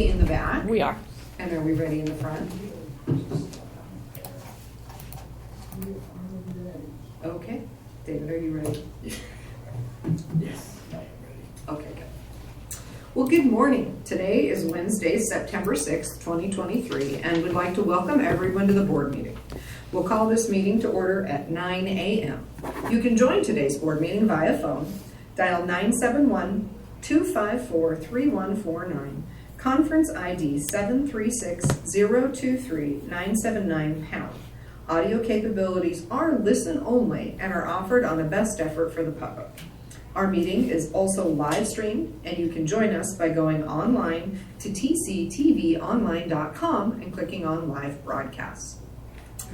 ready in the back? We are. And are we ready in the front? Okay. David, are you ready? Yes. Okay, good. Well, good morning. Today is Wednesday, September 6th, 2023, and we'd like to welcome everyone to the board meeting. We'll call this meeting to order at 9 a.m. You can join today's board meeting via phone. Dial 971-254-3149. Conference ID 736-023-979#. Audio capabilities are listen only and are offered on a best effort for the public. Our meeting is also live streamed, and you can join us by going online to tctvonline.com and clicking on live broadcasts.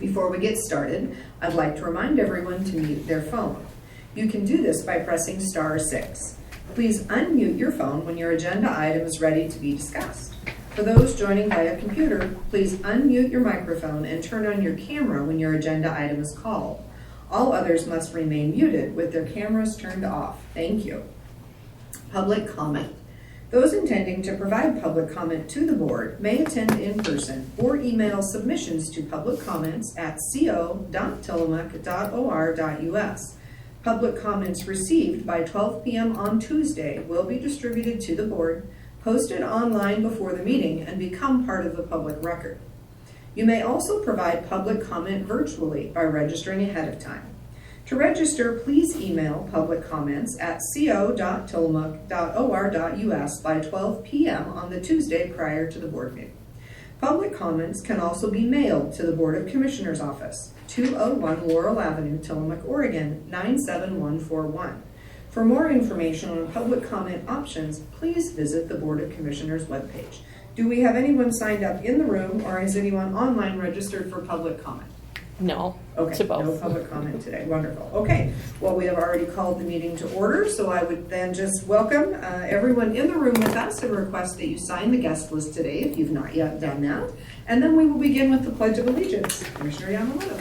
Before we get started, I'd like to remind everyone to mute their phone. You can do this by pressing *6. Please unmute your phone when your agenda item is ready to be discussed. For those joining via computer, please unmute your microphone and turn on your camera when your agenda item is called. All others must remain muted with their cameras turned off. Thank you. Public comment. Those intending to provide public comment to the board may attend in person or email submissions to publiccomments@co.tillamook.or.us. Public comments received by 12 p.m. on Tuesday will be distributed to the board, posted online before the meeting, and become part of the public record. You may also provide public comment virtually by registering ahead of time. To register, please email publiccomments@co.tillamook.or.us by 12 p.m. on the Tuesday prior to the board meeting. Public comments can also be mailed to the Board of Commissioners Office, 201 Laurel Avenue, Tillamook, Oregon, 97141. For more information on public comment options, please visit the Board of Commissioners webpage. Do we have anyone signed up in the room, or is anyone online registered for public comment? No. Okay, To both. no public comment today. Wonderful. Okay, well, we have already called the meeting to order, so I would then just welcome everyone in the room with us and request that you sign the guest list today if you've not yet done that. And then we will begin with the Pledge of Allegiance. Commissioner Yamamoto.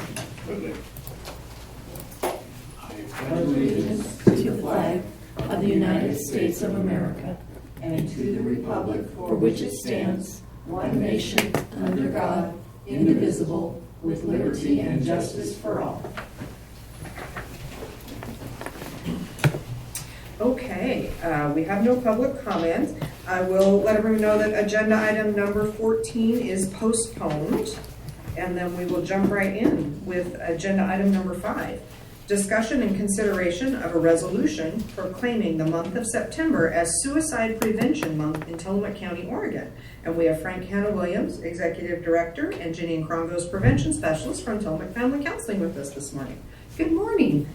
I pledge allegiance to the flag of the United States of America and to the republic for which it stands, one nation, under God, indivisible, with liberty and justice for all. Okay, we have no public comment. I will let everyone know that agenda item number 14 is postponed, and then we will jump right in with agenda item number 5. Discussion and consideration of a resolution proclaiming the month of September as Suicide Prevention Month in Tillamook County, Oregon. And we have Frank Hanna-Williams, Executive Director, and Janine Krongos, Prevention Specialist from Tillamook Family Counseling with us this morning. Good morning.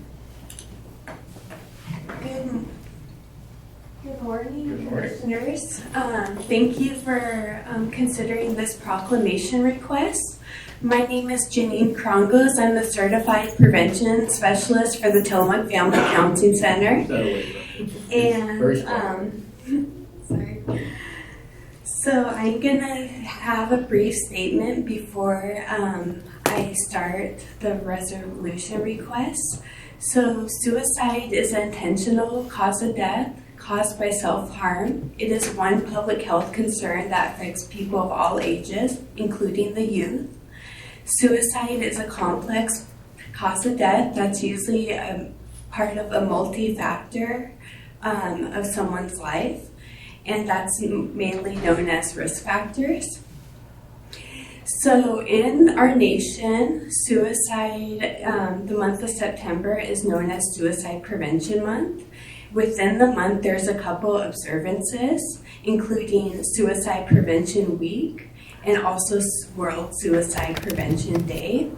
Good morning, listeners. Thank you for considering this proclamation request. My name is Janine Krongos. I'm the Certified Prevention Specialist for the Tillamook Family Counseling Center. And, sorry. So I'm gonna have a brief statement before I start the resolution request. So suicide is an intentional cause of death caused by self-harm. It is one public health concern that affects people of all ages, including the youth. Suicide is a complex cause of death that's usually a part of a multi-factor of someone's life, and that's mainly known as risk factors. So in our nation, suicide, the month of September is known as Suicide Prevention Month. Within the month, there's a couple observances, including Suicide Prevention Week, and also World Suicide Prevention Day.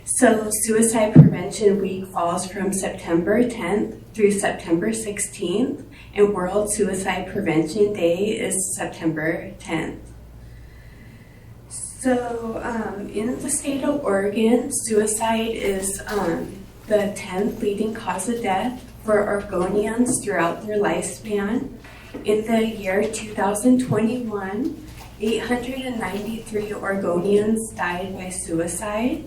So Suicide Prevention Week falls from September 10th through September 16th, and World Suicide Prevention Day is September 10th. So in the state of Oregon, suicide is the 10th leading cause of death for Oregonians throughout their lifespan. In the year 2021, 893 Oregonians died by suicide,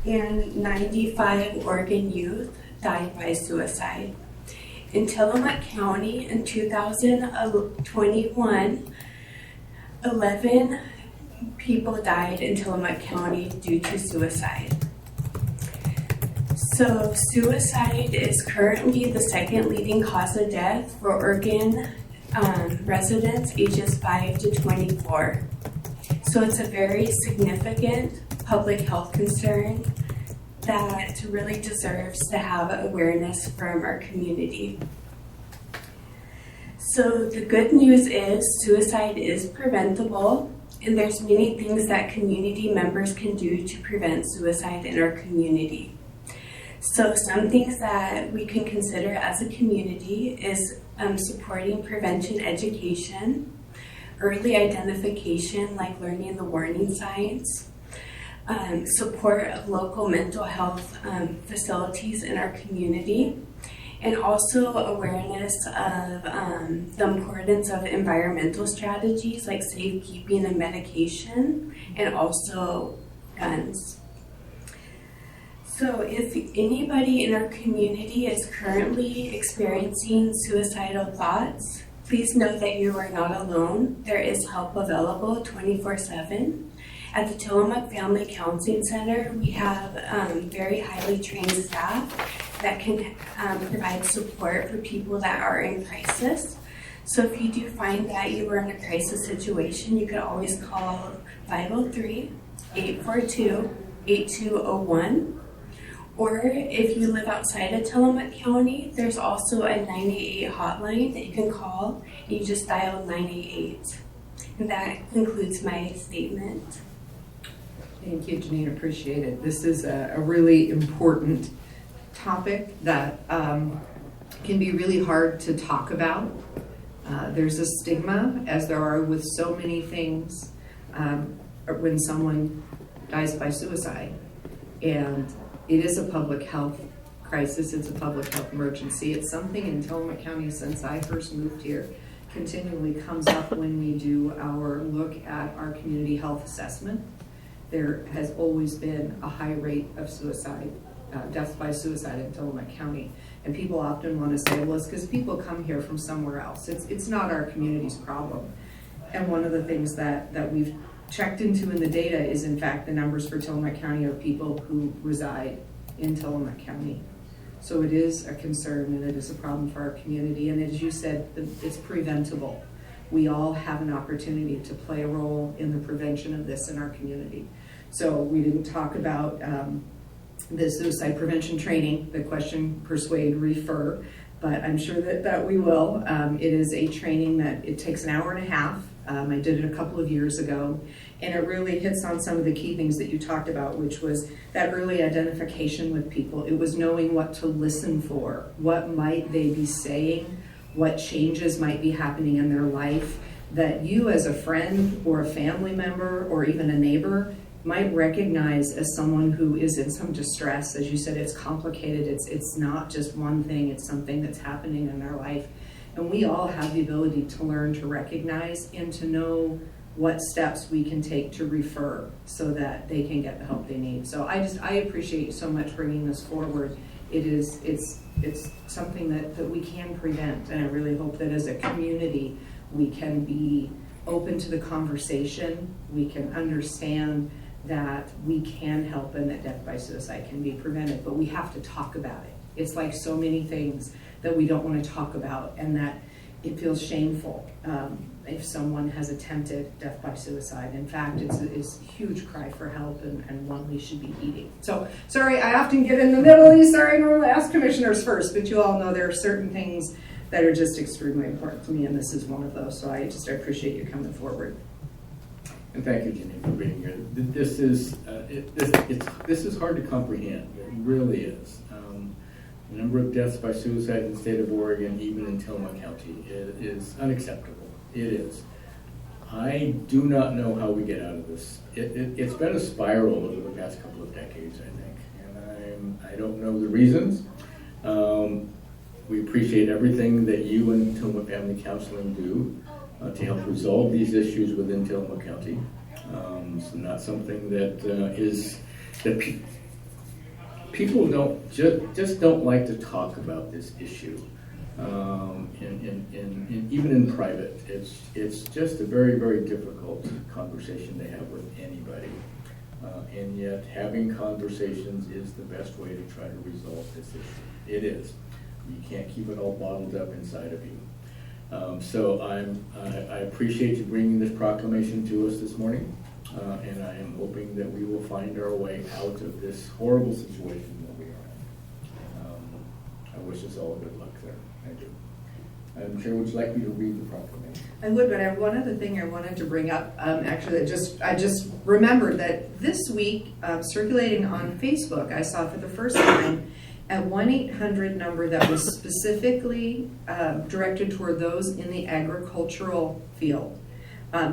and 95 Oregon youth died by suicide. In Tillamook County in 2021, 11 people died in Tillamook County due to suicide. So suicide is currently the second leading cause of death for Oregon residents ages 5 to 24. So it's a very significant public health concern that really deserves to have awareness from our community. So the good news is suicide is preventable, and there's many things that community members can do to prevent suicide in our community. So some things that we can consider as a community is supporting prevention education, early identification like learning the warning signs, support of local mental health facilities in our community, and also awareness of the importance of environmental strategies like safekeeping and medication, and also guns. So if anybody in our community is currently experiencing suicidal thoughts, please know that you are not alone. There is help available 24/7. At the Tillamook Family Counseling Center, we have very highly trained staff that can provide support for people that are in crisis. So if you do find that you are in a crisis situation, you could always call 503-842-8201. Or if you live outside of Tillamook County, there's also a 988 hotline that you can call, and you just dial 988. And that concludes my statement. Thank you, Janine. Appreciate it. This is a really important topic that can be really hard to talk about. There's a stigma, as there are with so many things, when someone dies by suicide. And it is a public health crisis. It's a public health emergency. It's something in Tillamook County since I first moved here continually comes up when we do our look at our community health assessment. There has always been a high rate of suicide, deaths by suicide in Tillamook County. And people often want to say, well, it's because people come here from somewhere else. It's not our community's problem. And one of the things that we've checked into in the data is, in fact, the numbers for Tillamook County are people who reside in Tillamook County. So it is a concern and it is a problem for our community. And as you said, it's preventable. We all have an opportunity to play a role in the prevention of this in our community. So we didn't talk about the suicide prevention training, the question, persuade, refer, but I'm sure that we will. It is a training that it takes an hour and a half. I did it a couple of years ago, and it really hits on some of the key things that you talked about, which was that early identification with people. It was knowing what to listen for, what might they be saying, what changes might be happening in their life that you as a friend or a family member or even a neighbor might recognize as someone who is in some distress. As you said, it's complicated. It's not just one thing. It's something that's happening in their life. And we all have the ability to learn to recognize and to know what steps we can take to refer so that they can get the help they need. So I appreciate you so much bringing this forward. It's something that we can prevent, and I really hope that as a community we can be open to the conversation, we can understand that we can help and that death by suicide can be prevented, but we have to talk about it. It's like so many things that we don't want to talk about, and that it feels shameful if someone has attempted death by suicide. In fact, it's a huge cry for help and one we should be heeding. So, sorry, I often get in the middle of these. Sorry, I normally ask commissioners first, but you all know there are certain things that are just extremely important to me, and this is one of those. So I appreciate you coming forward. And thank you, Janine, for being here. This is hard to comprehend. It really is. The number of deaths by suicide in the state of Oregon, even in Tillamook County, is unacceptable. It is. I do not know how we get out of this. It's been a spiral over the past couple of decades, I think, and I don't know the reasons. We appreciate everything that you and Tillamook Family Counseling do to help resolve these issues within Tillamook County. It's not something that people don't just don't like to talk about this issue. Even in private, it's just a very, very difficult conversation to have with anybody. And yet, having conversations is the best way to try to resolve this issue. It is. You can't keep it all bottled up inside of you. So I appreciate you bringing this proclamation to us this morning, and I am hoping that we will find our way out of this horrible situation that we are in. I wish us all good luck there. I do. Madam Chair, would you like me to read the proclamation? I would, but I have one other thing I wanted to bring up. Actually, I just remembered that this week, circulating on Facebook, I saw for the first time a 1-800 number that was specifically directed toward those in the agricultural field.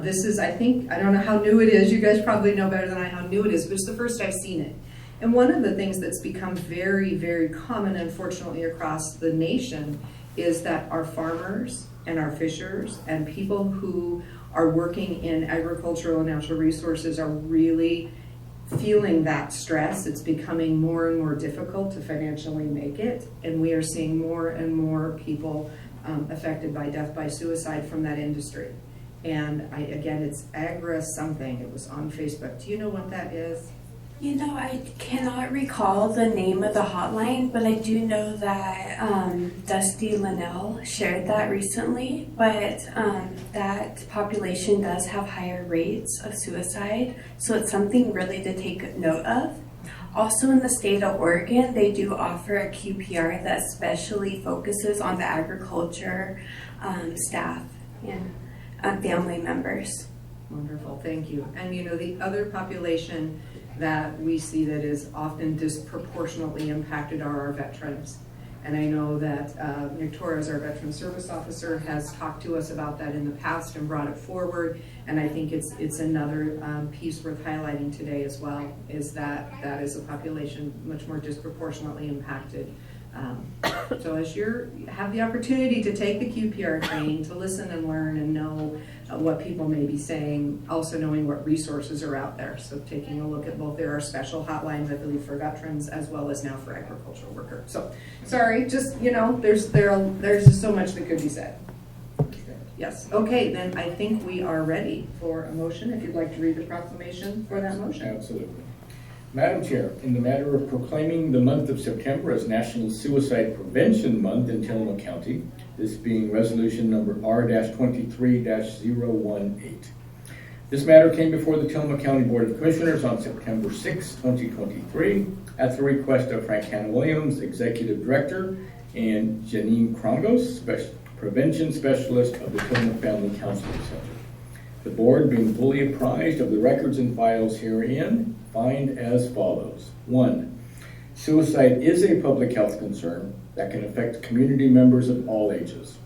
This is, I don't know how new it is. You guys probably know better than I how new it is, but it's the first I've seen it. And one of the things that's become very, very common, unfortunately, across the nation is that our farmers and our fishers and people who are working in agricultural and natural resources are really feeling that stress. It's becoming more and more difficult to financially make it, and we are seeing more and more people affected by death by suicide from that industry. And again, it's Agra something. It was on Facebook. Do you know what that is? You know, I cannot recall the name of the hotline, but I do know that Dusty Linnell shared that recently. But that population does have higher rates of suicide, so it's something really to take note of. Also in the state of Oregon, they do offer a QPR that specially focuses on the agriculture staff and family members. Wonderful, thank you. And you know, the other population that we see that is often disproportionately impacted are our veterans. And I know that Nick Torres, our Veteran Service Officer, has talked to us about that in the past and brought it forward. And I think it's another piece worth highlighting today as well, is that is a population much more disproportionately impacted. So as you have the opportunity to take the QPR training, to listen and learn and know what people may be saying, also knowing what resources are out there. So taking a look at both, there are special hotlines, I believe, for veterans as well as now for agricultural workers. So sorry, just, you know, there's just so much that could be said. Yes, okay, then I think we are ready for a motion. If you'd like to read the proclamation for that motion. Absolutely. Madam Chair, in the matter of proclaiming the month of September as National Suicide Prevention Month in Tillamook County, this being resolution number R-23-018. This matter came before the Tillamook County Board of Commissioners on September 6, 2023, at the request of Frank Hannah Williams, Executive Director, and Janine Krongos, Prevention Specialist of the Tillamook Family Counseling Center. The board, being fully apprised of the records and files herein, find as follows. 1. Suicide is a public health concern that can affect community members of all ages.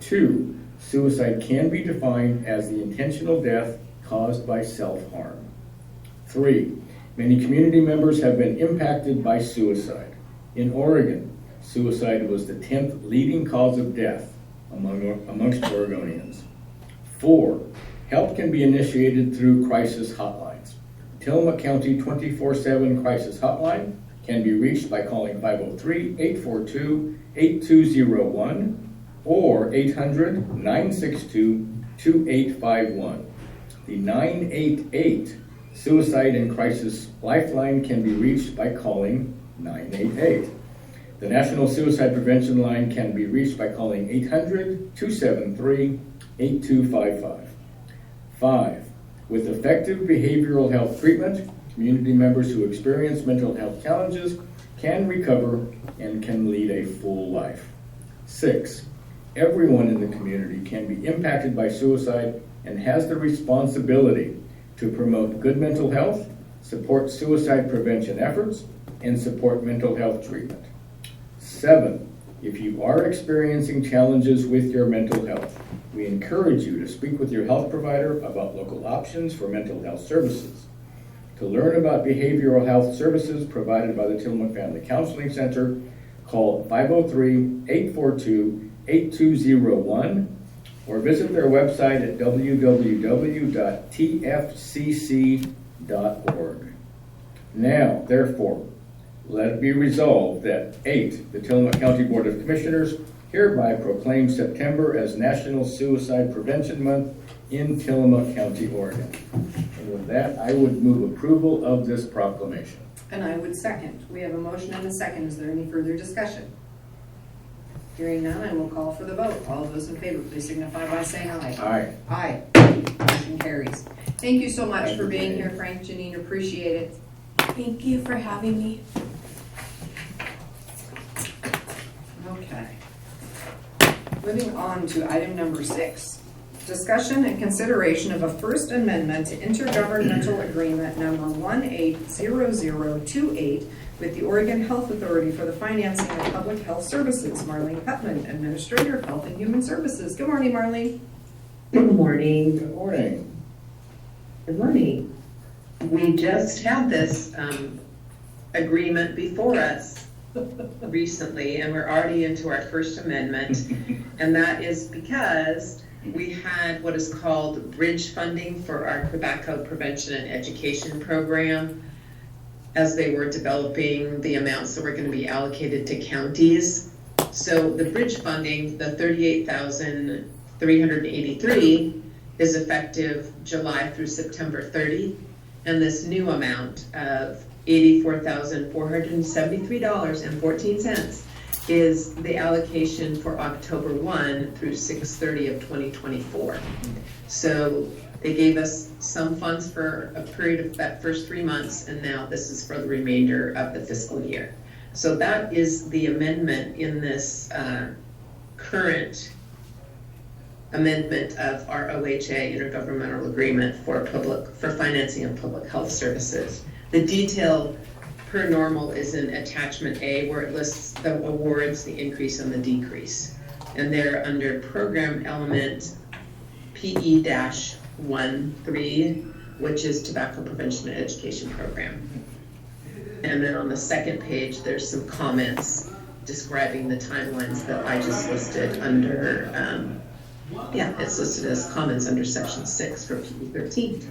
2. Suicide can be defined as the intentional death caused by self-harm. 3. Many community members have been impacted by suicide. In Oregon, suicide was the 10th leading cause of death amongst Oregonians. 4. Help can be initiated through crisis hotlines. Tillamook County 24/7 Crisis Hotline can be reached by calling 503-842-8201 or 800-962-2851. The 988 Suicide and Crisis Lifeline can be reached by calling 988. The National Suicide Prevention Line can be reached by calling 800-273-8255. 5. With effective behavioral health treatment, community members who experience mental health challenges can recover and can lead a full life. 6. Everyone in the community can be impacted by suicide and has the responsibility to promote good mental health, support suicide prevention efforts, and support mental health treatment. 7. If you are experiencing challenges with your mental health, we encourage you to speak with your health provider about local options for mental health services. To learn about behavioral health services provided by the Tillamook Family Counseling Center, call 503-842-8201 or visit their website at www.tfcc.org. Now, therefore, let it be resolved that 8, the Tillamook County Board of Commissioners hereby proclaim September as National Suicide Prevention Month in Tillamook County, Oregon. And with that, I would move approval of this proclamation. And I would second. We have a motion and a second. Is there any further discussion? Hearing none, I will call for the vote. All those in favor, please signify by saying aye. Aye. Aye. Motion carries. Thank you so much Thank for you, being Janine. here, Frank, Janine. Appreciate it. Thank you for having me. Okay. Moving on to item number 6. Discussion and consideration of a First Amendment to Intergovernmental Agreement number 180028 with the Oregon Health Authority for the financing of public health services. Marlene Putman, Administrator of Health and Human Services. Good morning, Marlene. Good morning. Good morning. Good morning. We just had this agreement before us recently, and we're already into our First Amendment. And that is because we had what is called bridge funding for our tobacco prevention and education program as they were developing the amounts that were going to be allocated to counties. So the bridge funding, the $38,383, is effective July through September 30, and this new amount of $84,473.14 is the allocation for October 1 through 6/30 of 2024. So they gave us some funds for a period of that first 3 months, and now this is for the remainder of the fiscal year. So that is the amendment in this current amendment of our OHA intergovernmental agreement for financing of public health services. The detail per normal is in attachment A, where it lists the awards, the increase and the decrease. And they're under program element PE-13, which is Tobacco Prevention and Education Program. And then on the second page, there's some comments describing the timelines that I just listed under, it's listed as comments under section 6 for PE-13.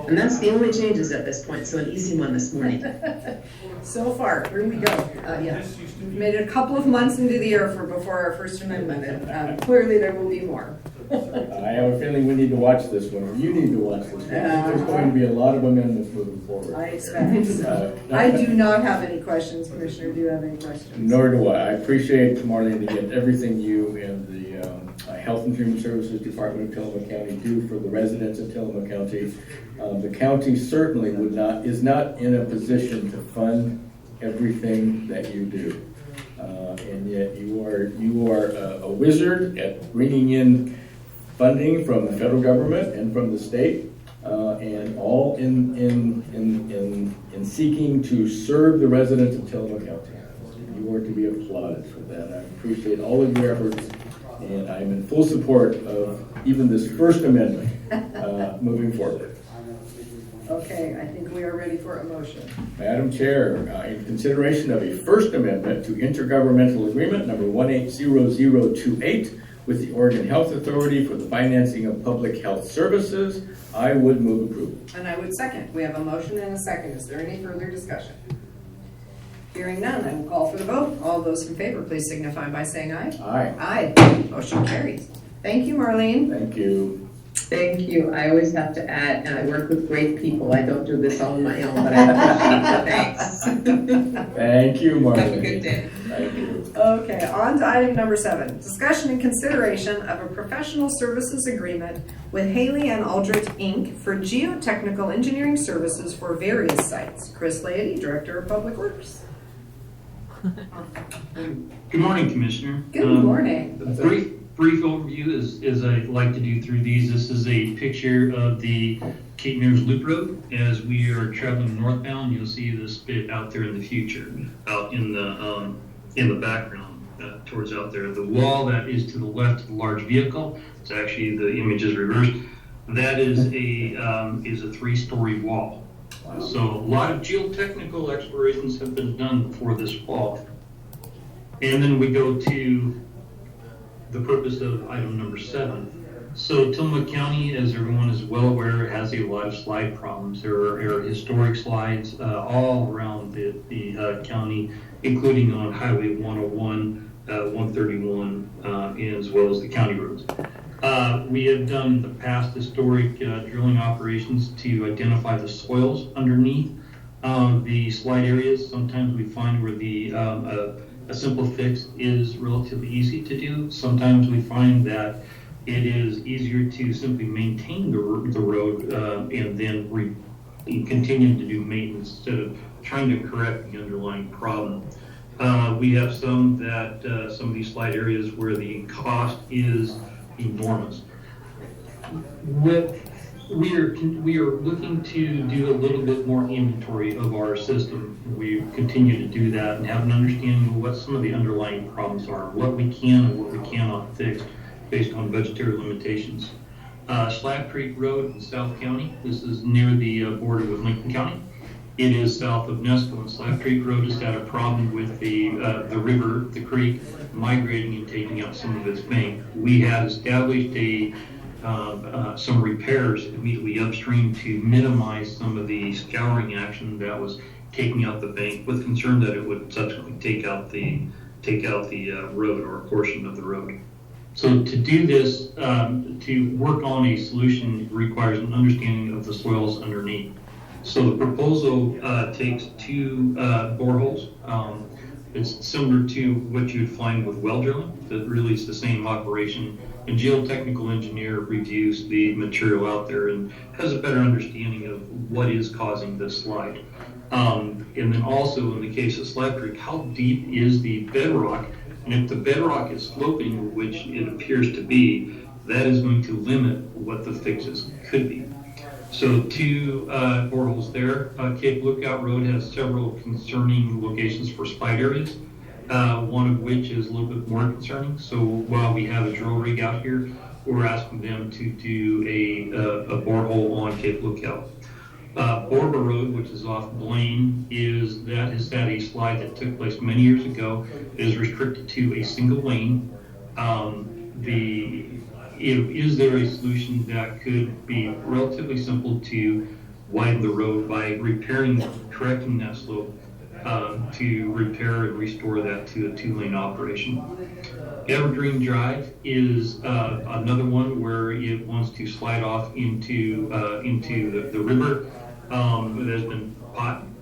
And that's the only changes at this point, so an easy one this morning. So far, here we go. We've made it a couple of months into the year before our First Amendment, and clearly there will be more. I have a feeling we need to watch this one, or you need to watch this one. There's going to be a lot of amendments moving forward. I expect so. I do not have any questions. Commissioner, do you have any questions? Nor do I. I appreciate, Marlene, again, everything you and the Health and Human Services Department of Tillamook County do for the residents of Tillamook County. The county certainly is not in a position to fund everything that you do. And yet you are a wizard at bringing in funding from the federal government and from the state, and all in seeking to serve the residents of Tillamook County. You are to be applauded for that. I appreciate all of your efforts, and I'm in full support of even this First Amendment moving forward. Okay, I think we are ready for a motion. Madam Chair, in consideration of a First Amendment to Intergovernmental Agreement number 180028 with the Oregon Health Authority for the financing of public health services, I would move approval. And I would second. We have a motion and a second. Is there any further discussion? Hearing none, I will call for the vote. All those in favor, please signify by saying aye. Aye. Aye. Motion carries. Thank you, Marlene. Thank you. Thank you. I always have to add, and I work with great people. I don't do this all on my own, but I appreciate the thanks. Thank you, Marlene. Have a good day. Thank you. Okay, on to item number 7. Discussion and consideration of a professional services agreement with Haley and Aldrich, Inc. for geotechnical engineering services for various sites. Chris Laity, Director of Public Works. Good morning, Commissioner. Good morning. A brief overview as I like to do through these. This is a picture of the Cape Mears Loop Road. As we are traveling northbound, you'll see this bit out there in the future, out in the background, towards out there. The wall that is to the left of the large vehicle, it's actually, the image is reversed. That is a 3-story wall. Wow. So a lot of geotechnical explorations have been done for this wall. And then we go to the purpose of item number 7. So Tillamook County, as everyone is well aware, has a lot of slide problems. There are historic slides all around the county, including on Highway 101 131, as well as the county roads. We have done the past historic drilling operations to identify the soils underneath the slide areas. Sometimes we find where a simple fix is relatively easy to do. Sometimes we find that it is easier to simply maintain the road and then continue to do maintenance instead of trying to correct the underlying problem. We have some of these slide areas where the cost is enormous. We are looking to do a little bit more inventory of our system. We continue to do that and have an understanding of what some of the underlying problems are, what we can and what we cannot fix based on budgetary limitations. Slab Creek Road in South County, this is near the border with Lincoln County. It is south of Nesco, and Slab Creek Road has had a problem with the river, the creek, migrating and taking out some of its bank. We had established some repairs immediately upstream to minimize some of the scouring action that was taking out the bank, with concern that it would subsequently take out the road or a portion of the road. So to do this, to work on a solution requires an understanding of the soils underneath. So the proposal takes two boreholes. It's similar to what you'd find with well drilling. That really is the same operation. A geotechnical engineer reviews the material out there and has a better understanding of what is causing this slide. And then also in the case of Slab Creek, how deep is the bedrock? And if the bedrock is sloping, which it appears to be, that is going to limit what the fixes could be. So two boreholes there. Cape Lookout Road has several concerning locations for slide areas, one of which is a little bit more concerning. So while we have a drill rig out here, we're asking them to do a borehole on Cape Lookout. Borba Road, which is off Blaine, has had a slide that took place many years ago. It is restricted to a single lane. Is there a solution that could be relatively simple to widen the road by correcting that slope to repair and restore that to a 2-lane operation? Evergreen Drive is another one where it wants to slide off into the river. There's been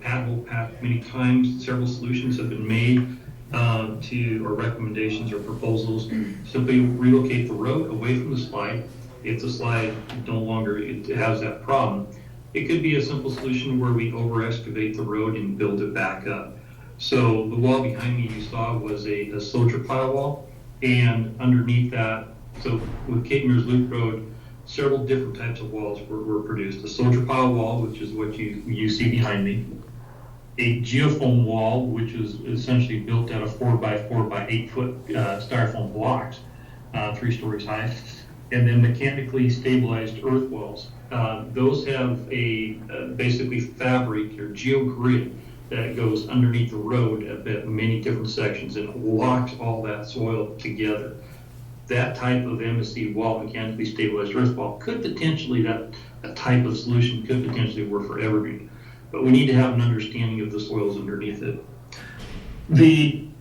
path many times. Several solutions have been made or recommendations or proposals. Simply relocate the road away from the slide. If the slide no longer has that problem, it could be a simple solution where we over excavate the road and build it back up. So the wall behind me you saw was a soldier pile wall, and underneath that, so with Cape Mears Loop Road, several different types of walls were produced. A soldier pile wall, which is what you see behind me. A geofoam wall, which is essentially built out of 4x4 by 8 foot styrofoam blocks, 3 stories high, and then mechanically stabilized earth walls. Those have basically fabric or geogrid that goes underneath the road at many different sections and locks all that soil together. That type of MSC wall, mechanically stabilized earth wall, that type of solution could potentially work for Evergreen. But we need to have an understanding of the soils underneath it. In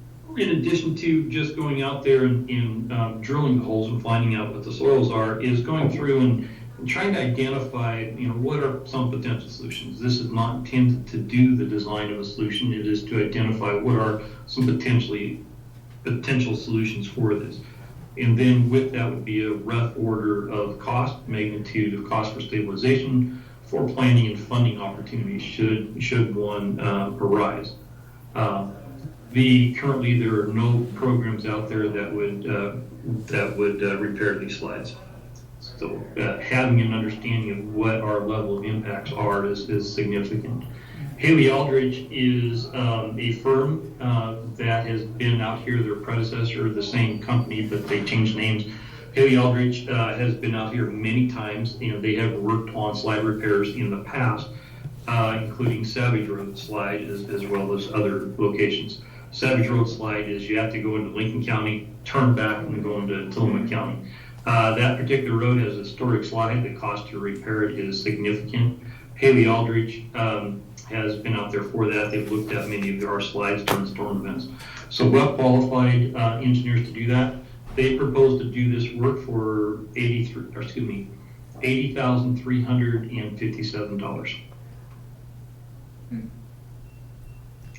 addition to just going out there and drilling the holes and finding out what the soils are, is going through and trying to identify, what are some potential solutions. This is not intended to do the design of a solution. It is to identify what are some potential solutions for this. And then with that would be a rough order of cost, magnitude of cost for stabilization, for planning and funding opportunities should one arise. Currently there are no programs out there that would repair these slides. So having an understanding of what our level of impacts are is significant. Haley Aldridge is a firm that has been out here, their predecessor, the same company, but they changed names. Haley Aldridge has been out here many times. They have worked on slide repairs in the past, including Savage Road slide as well as other locations. Savage Road slide is you have to go into Lincoln County, turn back, and go into Tillamook County. That particular road has a historic slide. The cost to repair it is significant. Haley Aldrich has been out there for that. They've looked at many of our slides during storm events. So well-qualified engineers to do that. They propose to do this work for $80,357.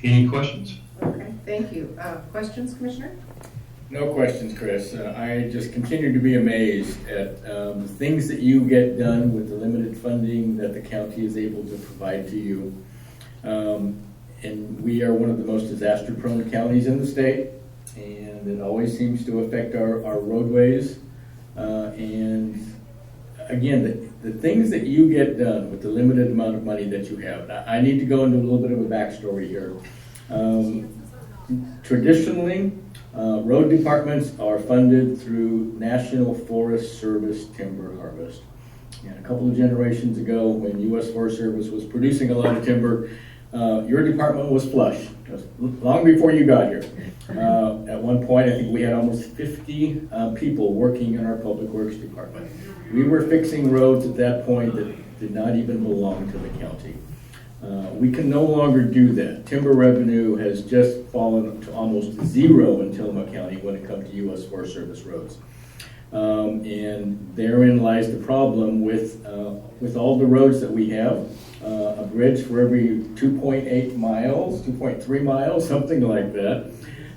Any questions? Okay, thank you. Questions, Commissioner? No questions, Chris. I just continue to be amazed at the things that you get done with the limited funding that the county is able to provide to you. And we are one of the most disaster-prone counties in the state, and it always seems to affect our roadways. And again, the things that you get done with the limited amount of money that you have. I need to go into a little bit of a backstory here. Traditionally, road departments are funded through National Forest Service timber harvest. And a couple of generations ago, when U.S. Forest Service was producing a lot of timber, your department was flush, long before you got here. At one point, I think we had almost 50 people working in our Public Works Department. We were fixing roads at that point that did not even belong to the county. We can no longer do that. Timber revenue has just fallen to almost zero in Tillamook County when it comes to U.S. Forest Service roads. And therein lies the problem with all the roads that we have. A bridge for every 2.8 miles, 2.3 miles, something like that,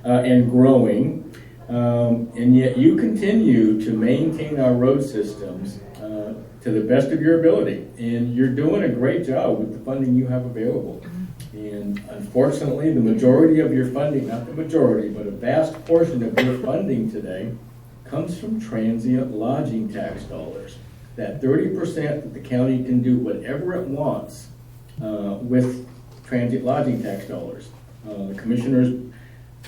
and growing. And yet you continue to maintain our road systems to the best of your ability. And you're doing a great job with the funding you have available. And unfortunately, the majority of your funding, not the majority, but a vast portion of your funding today comes from transient lodging tax dollars. That 30% that the county can do whatever it wants with transient lodging tax dollars. The commissioners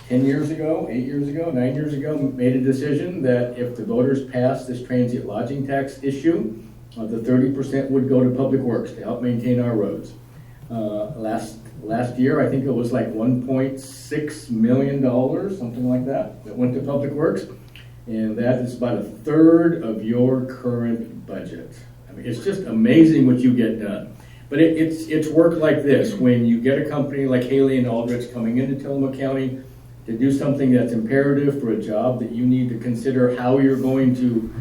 10 years ago, 8 years ago, 9 years ago made a decision that if the voters passed this transient lodging tax issue, the 30% would go to Public Works to help maintain our roads. Last year, I think it was like $1.6 million, something like that went to Public Works. And that is about a third of your current budget. I mean, it's just amazing what you get done. But it's work like this. When you get a company like Haley and Aldrich coming into Tillamook County to do something that's imperative for a job that you need to consider how you're going to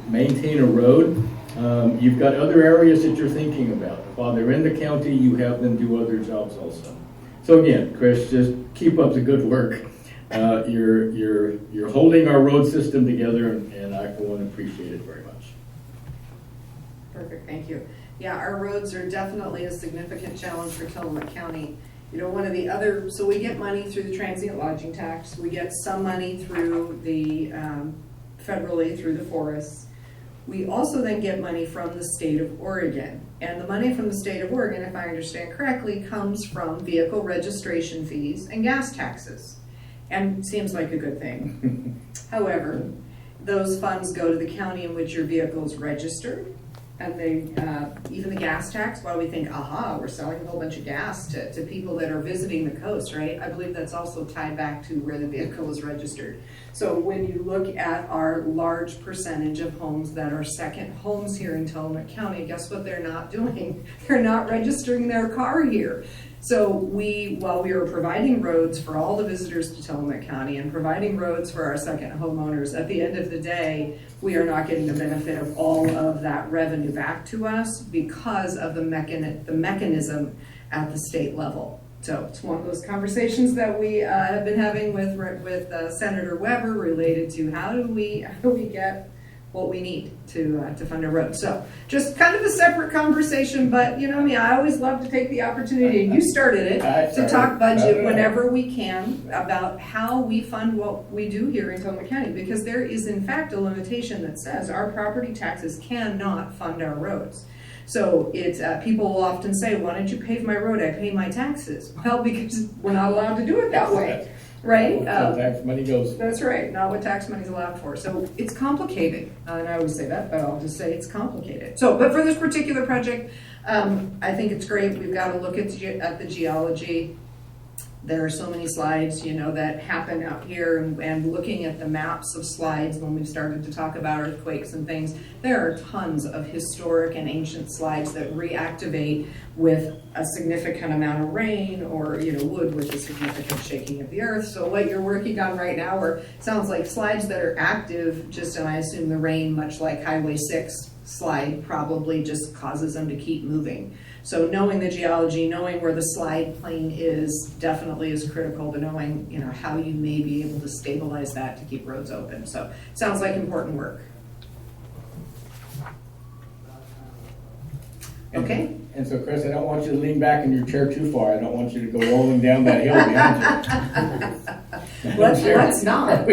maintain a road, you've got other areas that you're thinking about. While they're in the county, you have them do other jobs also. So again, Chris, just keep up the good work. You're holding our road system together, and I for one appreciate it very much. Perfect, thank you. Yeah, our roads are definitely a significant challenge for Tillamook County. You know, one of the other, so we get money through the transient lodging tax. We get some money through the, federally through the forests. We also then get money from the state of Oregon. And the money from the state of Oregon, if I understand correctly, comes from vehicle registration fees and gas taxes. And seems like a good thing. However, those funds go to the county in which your vehicle is registered. And they, even the gas tax, while we think, aha, we're selling a whole bunch of gas to people that are visiting the coast, right? I believe that's also tied back to where the vehicle is registered. So when you look at our large percentage of homes that are second homes here in Tillamook County, guess what they're not doing? They're not registering their car here. So while we are providing roads for all the visitors to Tillamook County and providing roads for our second homeowners, at the end of the day, we are not getting the benefit of all of that revenue back to us because of the mechanism at the state level. So it's one of those conversations that we have been having with Senator Weber related to how do we get what we need to fund our roads. So just kind of a separate conversation, but you know me, I always love to take the opportunity, and you started it, to talk budget whenever we can about how we fund what we do here in Tillamook County, because there is in fact a limitation that says our property taxes cannot fund our roads. So it's people will often say, why don't you pave my road? I pay my taxes. Well, because we're not allowed to do it that way. Right? Tax money goes. That's right, not what tax money is allowed for. So it's complicated, and I always say that, but I'll just say it's complicated. So, but for this particular project, I think it's great. We've got to look at the geology. There are so many slides, that happen out here, and looking at the maps of slides when we've started to talk about earthquakes and things, there are tons of historic and ancient slides that reactivate with a significant amount of rain, or, wood with a significant shaking of the earth. So what you're working on right now sounds like slides that are active, and I assume the rain, much like Highway 6 slide, probably just causes them to keep moving. So knowing the geology, knowing where the slide plane is, definitely is critical to knowing, how you may be able to stabilize that to keep roads open. So sounds like important work. Okay. And so, Chris, I don't want you to lean back in your chair too far. I don't want you to go rolling down that hill behind you. Let's not.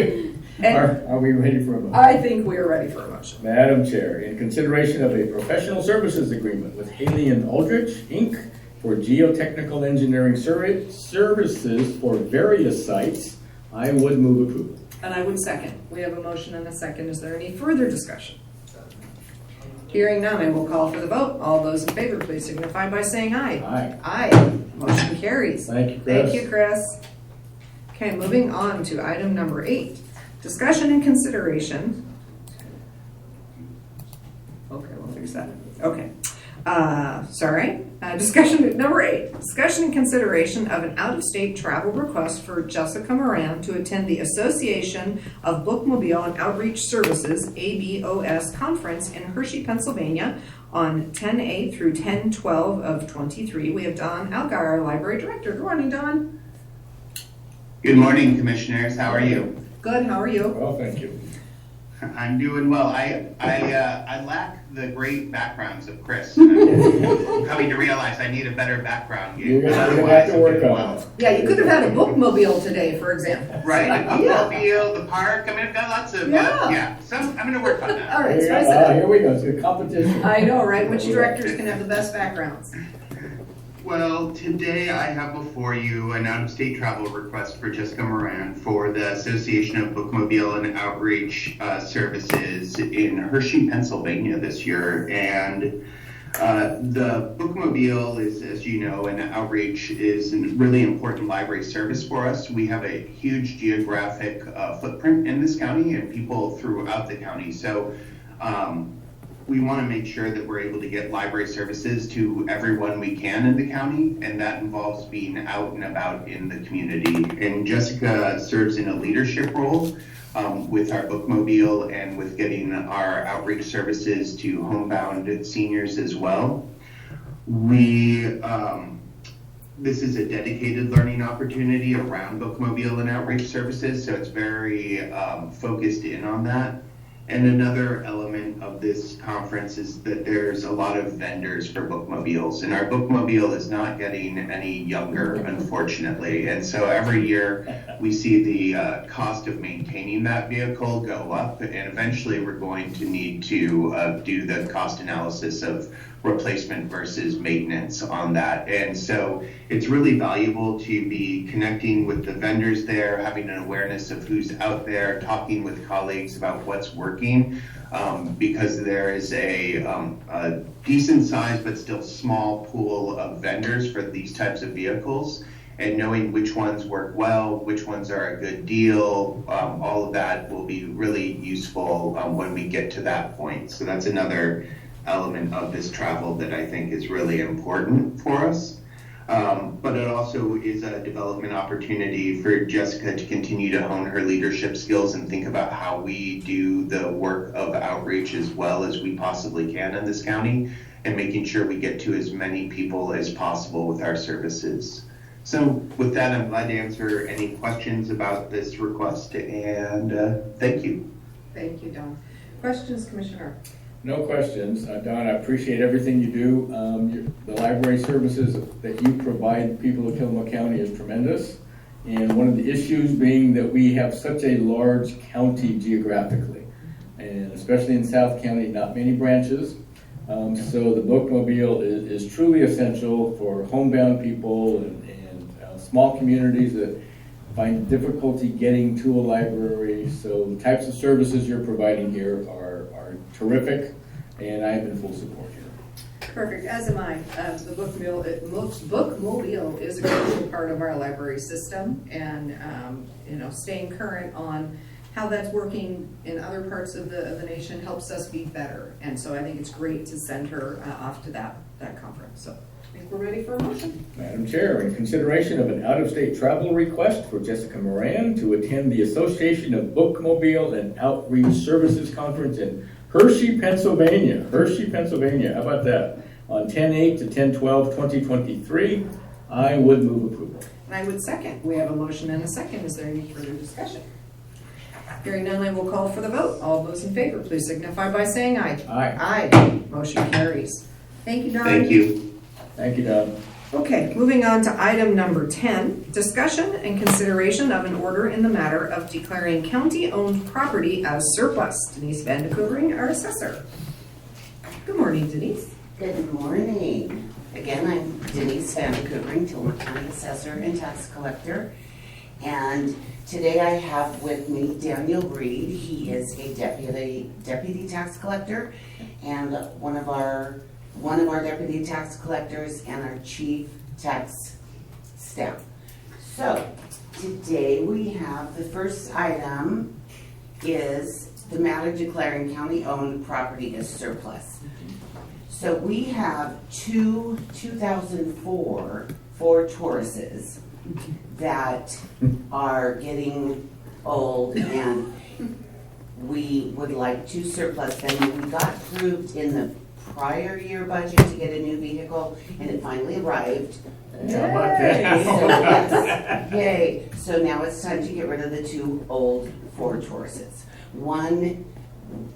Are we ready for a motion? I think we are ready for a motion. Madam Chair, in consideration of a professional services agreement with Haley and Aldrich, Inc. for geotechnical engineering services for various sites, I would move approval. And I would second. We have a motion and a second. Is there any further discussion? Hearing none, I will call for the vote. All those in favor, please signify by saying aye. Aye. Aye. Motion carries. Thank you, Chris. Thank you, Chris. Okay, moving on to item number 8. Discussion and consideration. Okay, we'll fix that. Okay. Discussion number 8. Discussion and consideration of an out-of-state travel request for Jessica Moran to attend the Association of Bookmobile and Outreach Services ABOS conference in Hershey, Pennsylvania on 10/8 through 10/12 of 23. We have Don Algar, our library director. Good morning, Don. Good morning, commissioners. How are you? Good. How are you? Well, thank you. I'm doing well. I lack the great backgrounds of Chris. I'm coming to realize I need a better background. You're gonna have Otherwise, to I'm work doing on well. it. Yeah, you could have had a bookmobile today, for example. Right, the Yeah. bookmobile, the park. I mean, I've got lots of Yeah. I'm going to work on that. All right, so I Here said, we go. It's a competition. I know, right? Which directors can have the best backgrounds? Well, today I have before you an out-of-state travel request for Jessica Moran for the Association of Bookmobile and Outreach Services in Hershey, Pennsylvania this year. And the Bookmobile is, as you know, and outreach is a really important library service for us. We have a huge geographic footprint in this county and people throughout the county. So we want to make sure that we're able to get library services to everyone we can in the county, and that involves being out and about in the community. And Jessica serves in a leadership role with our bookmobile and with getting our outreach services to homebound seniors as well. This is a dedicated learning opportunity around bookmobile and outreach services, so it's very focused in on that. And another element of this conference is that there's a lot of vendors for bookmobiles, and our bookmobile is not getting any younger, unfortunately. And so every year we see the cost of maintaining that vehicle go up, and eventually we're going to need to do the cost analysis of replacement versus maintenance on that. And so it's really valuable to be connecting with the vendors there, having an awareness of who's out there, talking with colleagues about what's working, because there is a decent size but still small pool of vendors for these types of vehicles. And knowing which ones work well, which ones are a good deal, all of that will be really useful when we get to that point. So that's another element of this travel that I think is really important for us. But it also is a development opportunity for Jessica to continue to hone her leadership skills and think about how we do the work of outreach as well as we possibly can in this county, and making sure we get to as many people as possible with our services. So with that, I'm glad to answer any questions about this request, and thank you. Thank you, Don. Questions, Commissioner? No questions. Don, I appreciate everything you do. The library services that you provide people of Tillamook County is tremendous. And one of the issues being that we have such a large county geographically, and especially in South County, not many branches. So the bookmobile is truly essential for homebound people and small communities that find difficulty getting to a library. So the types of services you're providing here are terrific, and I am in full support here. Perfect, as am I. The bookmobile is a crucial part of our library system, and, staying current on how that's working in other parts of the nation helps us be better. And so I think it's great to send her off to that conference. So I think we're ready for a motion. Madam Chair, in consideration of an out-of-state travel request for Jessica Moran to attend the Association of Bookmobile and Outreach Services Conference in Hershey, Pennsylvania. How about that? On 10/8 to 10/12/2023, I would move approval. And I would second. We have a motion and a second. Is there any further discussion? Hearing none, I will call for the vote. All those in favor, please signify by saying aye. Aye. Aye. Motion carries. Thank you, Don. Thank you. Thank you, Don. Okay, moving on to item number 10, discussion and consideration of an order in the matter of declaring county-owned property as surplus. Denise Van de Koevering, our assessor. Good morning, Denise. Good morning. Again, I'm Denise Van de Koevering, Tillamook County Assessor and Tax Collector. And today I have with me Daniel Reed. He is a deputy tax collector and one of our deputy tax collectors and our chief tax staff. So today we have the first item is the matter declaring county-owned property as surplus. So we have two 2004 Ford Tauruses that are getting old, and we would like to surplus them. We got approved in the prior year budget to get a new vehicle, and it finally arrived. How about that? So, yes, yay. So now it's time to get rid of the two old Ford Tauruses. One,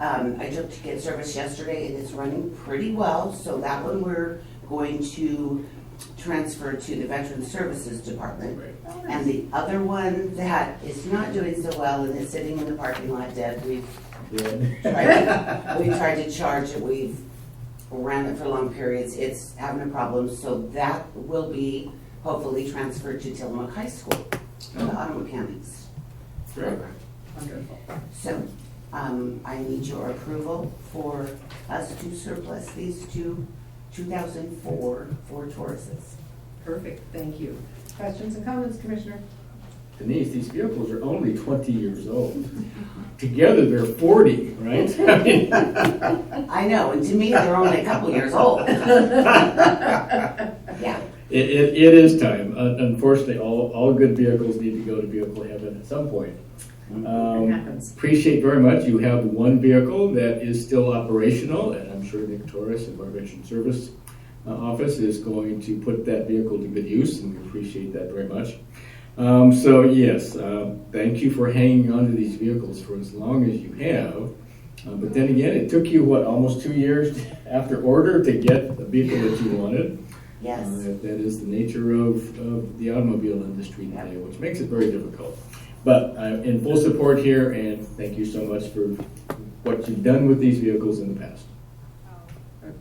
I took to get service yesterday, and it's running pretty well, so that one we're going to transfer to the Veteran Services Department. And the other one that is not doing so well and is sitting in the parking lot dead, we tried to charge it, we've ran it for long periods, it's having a problem, so that will be hopefully transferred to Tillamook High School for the auto mechanics program. Wonderful. So, I need your approval for us to surplus these two 2004 Ford Tauruses. Perfect, thank you. Questions and comments, Commissioner? Denise, these vehicles are only 20 years old. Together, they're 40, right? I mean, I know, and to me, they're only a couple years old. Yeah. it is time. Unfortunately, all good vehicles need to go to vehicle heaven at some point. It happens. Appreciate very much. You have one vehicle that is still operational, and I'm sure Nick Torres of our Veteran Service Office is going to put that vehicle to good use, and we appreciate that very much. So yes, thank you for hanging on to these vehicles for as long as you have. But then again, it took you, almost 2 years after order to get the vehicle that you wanted. Yes. That is the nature of the automobile industry today, which makes it very difficult. But I'm in full support here, and thank you so much for what you've done with these vehicles in the past.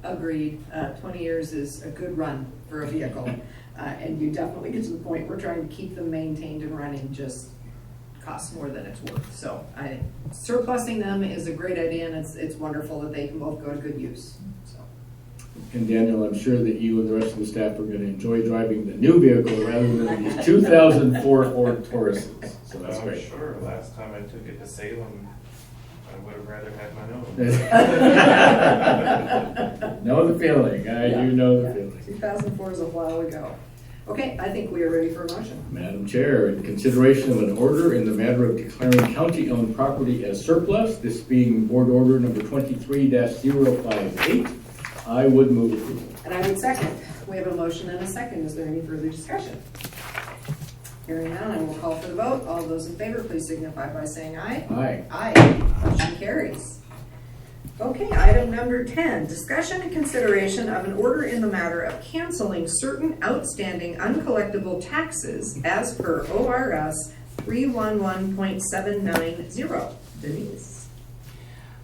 Agreed. 20 years is a good run for a vehicle. And you definitely get to the point where trying to keep them maintained and running just costs more than it's worth. So surplusing them is a great idea, and it's wonderful that they can both go to good use. So. And Daniel, I'm sure that you and the rest of the staff are going to enjoy driving the new vehicle rather than these 2004 Ford Tauruses. So that's great. Sure. Last time I took it to Salem, I would have rather had my own. Know the feeling. You know the feeling. 2004 is a while ago. Okay, I think we are ready for a motion. Madam Chair, in consideration of an order in the matter of declaring county-owned property as surplus, this being Board Order number 23-058, I would move approval. And I would second. We have a motion and a second. Is there any further discussion? Hearing none, I will call for the vote. All those in favor, please signify by saying aye. Aye. Aye. Motion carries. Okay, item number 10, discussion and consideration of an order in the matter of canceling certain outstanding uncollectible taxes as per ORS 311.790. Denise.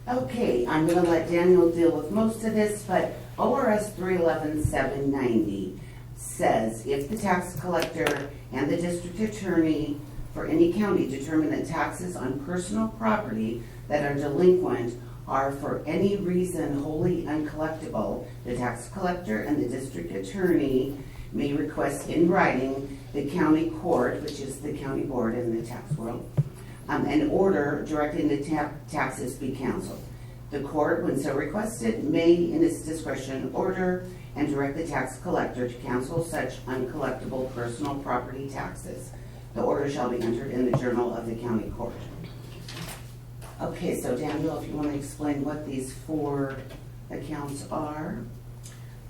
Okay, I'm going to let Daniel deal with most of this, but ORS 311.790 says if the tax collector and the district attorney for any county determine that taxes on personal property that are delinquent are for any reason wholly uncollectible, the tax collector and the district attorney may request in writing the county court, which is the county board in the tax world, an order directing the taxes be canceled. The court, when so requested, may in its discretion order and direct the tax collector to cancel such uncollectible personal property taxes. The order shall be entered in the journal of the county court. Okay, so Daniel, if you want to explain what these 4 accounts are.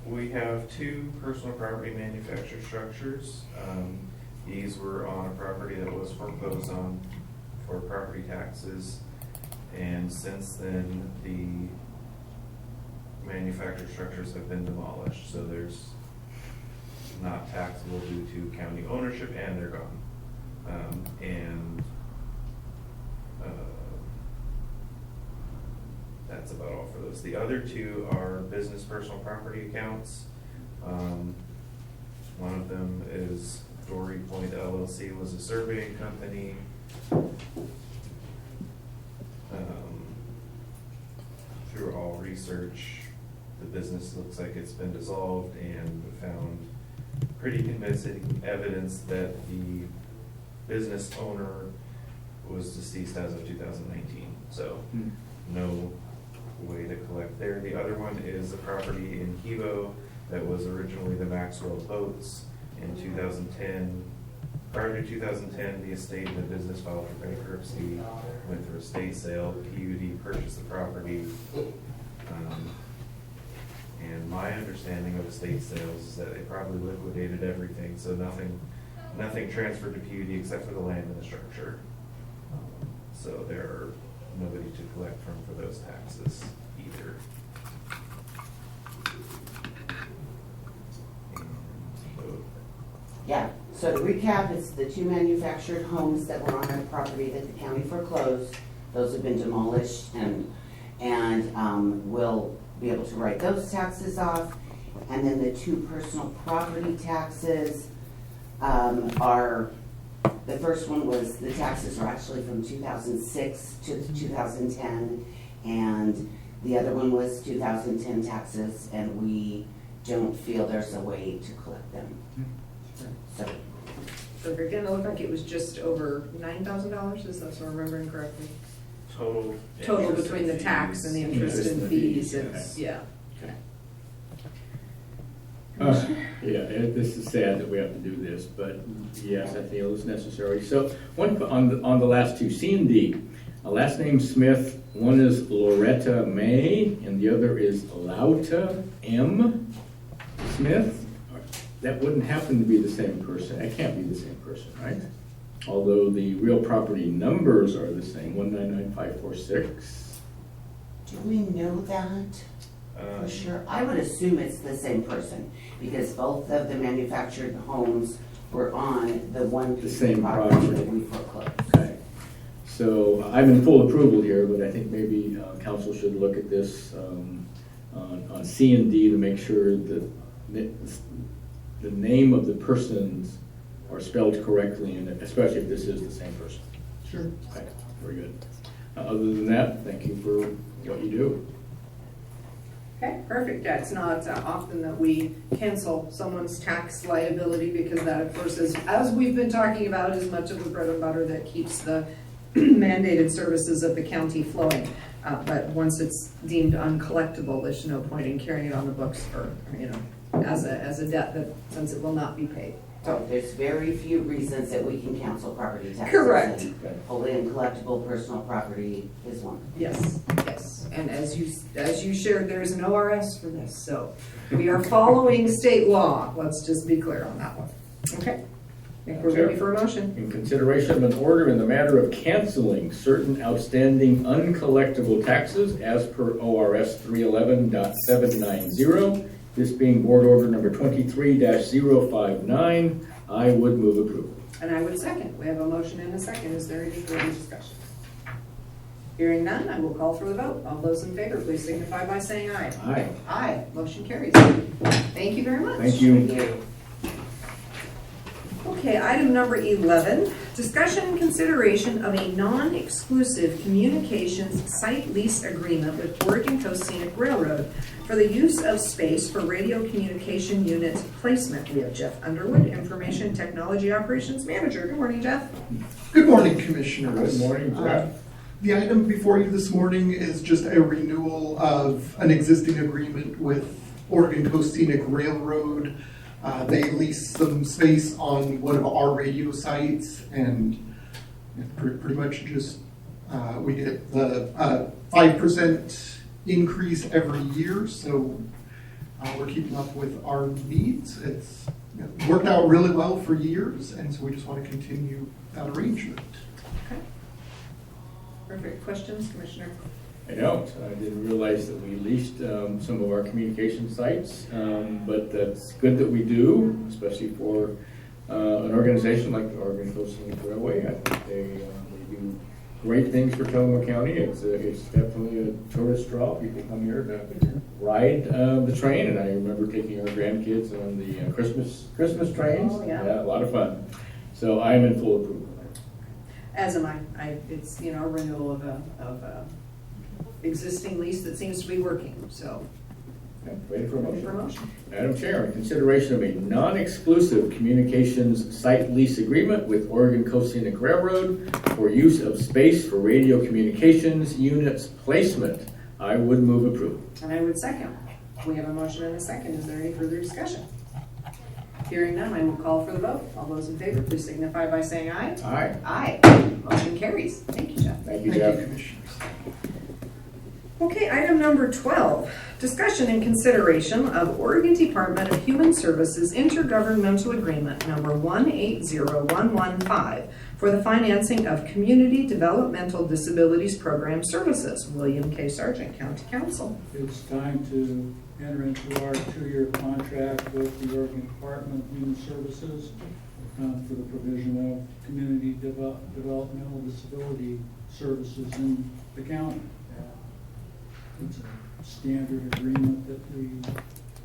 We have 2 personal property manufactured structures. These were on a property that was foreclosed on for property taxes. And since then, the manufactured structures have been demolished, so there's not taxable due to county ownership, and they're gone. That's about all for those. The other 2 are business personal property accounts. One of them is Dory Point LLC, was a surveying company. Through all research, the business looks like it's been dissolved, and found pretty convincing evidence that the business owner was deceased as of 2019. So no way to collect there. The other one is a property in Kivo that was originally the Maxwell Boats. In 2010, prior to 2010, the estate and the business filed for bankruptcy, went through a estate sale. PUD purchased the property. And my understanding of estate sales is that they probably liquidated everything, so nothing transferred to PUD except for the land and the structure. So there are nobody to collect from for those taxes either. Yeah, so to recap, it's the 2 manufactured homes that were on a property that the county foreclosed. Those have been demolished, and we'll be able to write those taxes off. And then the 2 personal property taxes are, the first one was, the taxes are actually from 2006 to 2010, and the other one was 2010 taxes, and we don't feel there's a way to collect them. So, Perfect, and it looked like it was just over $9,000, is that so I'm remembering correctly? Total Total between the tax and the interest and fees, Okay. it's, yeah. This is sad that we have to do this, but yes, I feel it's necessary. So one on the last 2, C and D, last name Smith. One is Loretta May, and the other is Lauta M. Smith. That wouldn't happen to be the same person. It can't be the same person, right? Although the real property numbers are the same, 199546. do we know that for sure? I would assume it's the same person, because both of the manufactured homes were on the one piece of same property property. that we foreclosed. Okay. So I'm in full approval here, but I think maybe council should look at this on C and D to make sure that the name of the persons are spelled correctly, and especially if this is the same person. Sure. Okay, very good. Other than that, thank you for what you do. Okay, perfect. Yeah, it's not often that we cancel someone's tax liability, because that, of course, is, as we've been talking about, is much of the bread and butter that keeps the mandated services of the county flowing. But once it's deemed uncollectible, there's no point in carrying it on the books for, as a debt that, since it will not be paid. So there's very few reasons that we can cancel property taxes. Correct. And wholly uncollectible personal property is one. Yes, yes. And as you shared, there's an ORS for this, so we are following state law. Let's just be clear on that one. Okay. I think we're ready for a motion. In consideration of an order in the matter of canceling certain outstanding uncollectible taxes as per ORS 311.790, this being board order number 23-059, I would move approval. And I would second. We have a motion and a second. Is there any further discussion? Hearing none, I will call for the vote. All those in favor, please signify by saying aye. Aye. Aye. Motion carries. Thank you very much. Thank you. Thank you. Okay. Okay, item number 11, discussion and consideration of a non-exclusive communications site lease agreement with Oregon Coast Scenic Railroad for the use of space for radio communication units placement. We have Jeff Underwood, Information Technology Operations Manager. Good morning, Jeff. Good morning, Commissioners. Good morning, Jeff. The item before you this morning is just a renewal of an existing agreement with Oregon Coast Scenic Railroad. They lease some space on one of our radio sites, and pretty much just we get the 5% increase every year, so we're keeping up with our needs. It's worked out really well for years, and so we just want to continue that arrangement. Okay. Perfect. Questions, Commissioner? I don't. I didn't realize that we leased some of our communication sites, but that's good that we do, especially for an organization like the Oregon Coast Scenic Railway. I think they do great things for Tillamook County. It's definitely a tourist draw. People come here to ride the train, and I remember taking our grandkids on the Christmas trains. Oh, yeah. A lot of fun. So I am in full approval. As am I. It's, a renewal of a existing lease that seems to be working, so. Okay, ready for a Ready for a motion? motion? Madam Chair, in consideration of a non-exclusive communications site lease agreement with Oregon Coast Scenic Railroad for use of space for radio communications units placement, I would move approval. And I would second. We have a motion and a second. Is there any further discussion? Hearing none, I will call for the vote. All those in favor, please signify by saying aye. Aye. Aye. Motion carries. Thank you, Jeff. Thank you, Thank Jeff. you, Commissioners. Okay, item number 12, discussion and consideration of Oregon Department of Human Services intergovernmental agreement number 180115 for the financing of Community Developmental Disabilities Program services. William K. Sargent, County Council. It's time to enter into our 2-year contract with the Oregon Department of Human Services for the provision of community developmental disability services in the county. It's a standard agreement that we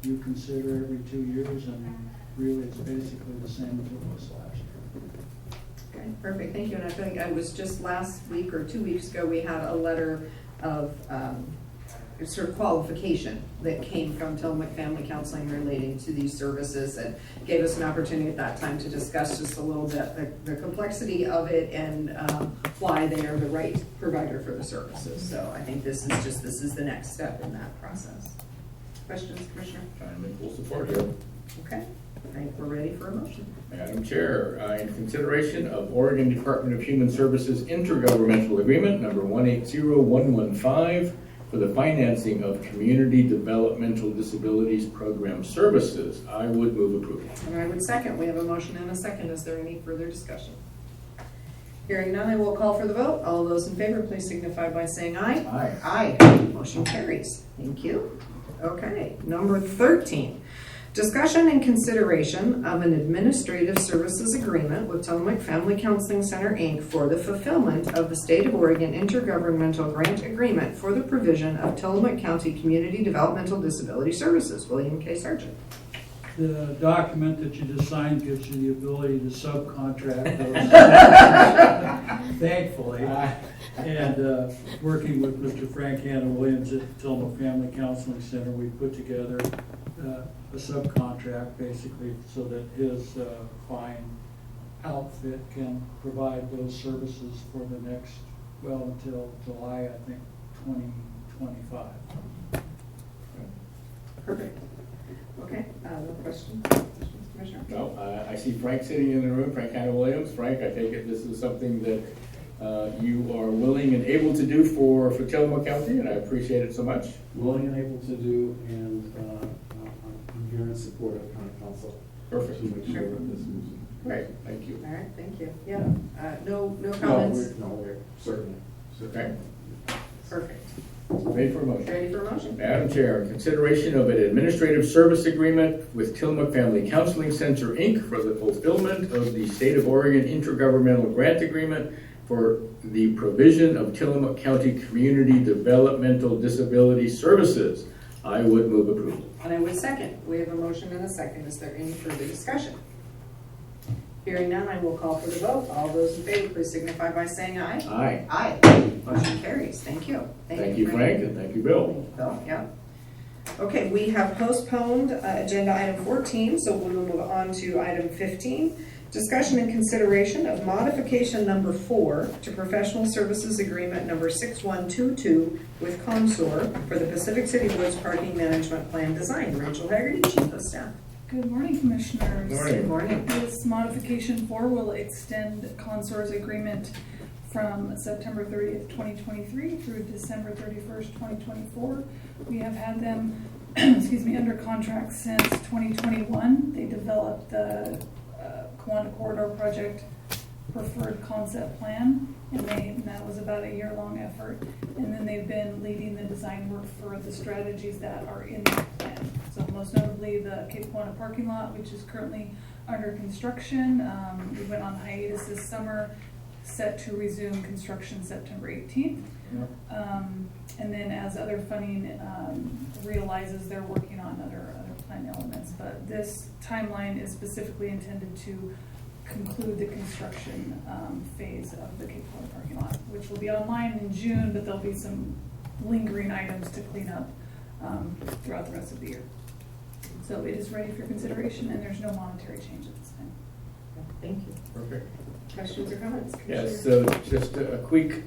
do consider every 2 years, and really it's basically the same as it was last year. Okay, perfect, thank you. And I think I was just last week or 2 weeks ago, we had a letter of sort of qualification that came from Tillamook Family Counseling relating to these services, and gave us an opportunity at that time to discuss just a little bit the complexity of it and why they are the right provider for the services. So I think this is the next step in that process. Questions, Commissioner? I'm in full support here. Okay, I think we're ready for a motion. Madam Chair, in consideration of Oregon Department of Human Services intergovernmental agreement number 180115 for the financing of Community Developmental Disabilities Program services, I would move approval. And I would second. We have a motion and a second. Is there any further discussion? Hearing none, I will call for the vote. All those in favor, please signify by saying aye. Aye. Aye. Motion carries. Thank you. Okay, number 13. Discussion and consideration of an administrative services agreement with Tillamook Family Counseling Center, Inc. for the fulfillment of the State of Oregon intergovernmental grant agreement for the provision of Tillamook County Community Developmental Disability Services. William K. Sargent. The document that you just signed gives you the ability to subcontract those, thankfully. And working with Mr. Frank Hannah Williams at the Tillamook Family Counseling Center, we put together a subcontract basically so that his fine outfit can provide those services for the next, until July, I think, 2025. Perfect. Okay, no questions? Questions, Commissioner? No, I see Frank sitting in the room, Frank Hannah Williams. Frank, I take it this is something that you are willing and able to do for Tillamook County, and I appreciate it so much. Willing and able to do, and I'm here in support of county council. Perfect. To make sure that this moves. Great, thank you. All right, thank you. Yeah, no comments? We're certainly. Okay, Perfect. ready for a motion. Ready for a motion? Madam Chair, in consideration of an administrative service agreement with Tillamook Family Counseling Center, Inc. for the fulfillment of the State of Oregon intergovernmental grant agreement for the provision of Tillamook County Community Developmental Disability Services, I would move approval. And I would second. We have a motion and a second. Is there any further discussion? Hearing none, I will call for the vote. All those in favor, please signify by saying aye. Aye. Aye. Motion carries. Thank you. Thank you, Frank, and thank you, Bill. Bill, yeah. Okay, we have postponed agenda item 14, so we will move on to item 15. Discussion and consideration of modification number 4 to professional services agreement number 6122 with Consor for the Pacific City Woods Parking Management Plan Design. Rachel Haggerty, Chief of Staff. Good morning, Commissioners. Morning. Good morning. This modification 4 will extend Consor's agreement from September 30th, 2023 through December 31st, 2024. We have had them, under contract since 2021. They developed the Kiwanis Corridor Project preferred concept plan, and that was about a year-long effort. And then they've been leading the design work for the strategies that are in that plan. So most notably the Cape Kiwanis parking lot, which is currently under construction. We went on hiatus this summer, set to resume construction September 18th. And then as other funding realizes, they're working on other plan elements. But this timeline is specifically intended to conclude the construction phase of the Cape Kiwanis parking lot, which will be online in June, but there'll be some lingering items to clean up throughout the rest of the year. So it is ready for consideration, and there's no monetary change at this time. Thank you. Perfect. Questions or comments? Yes, so just a quick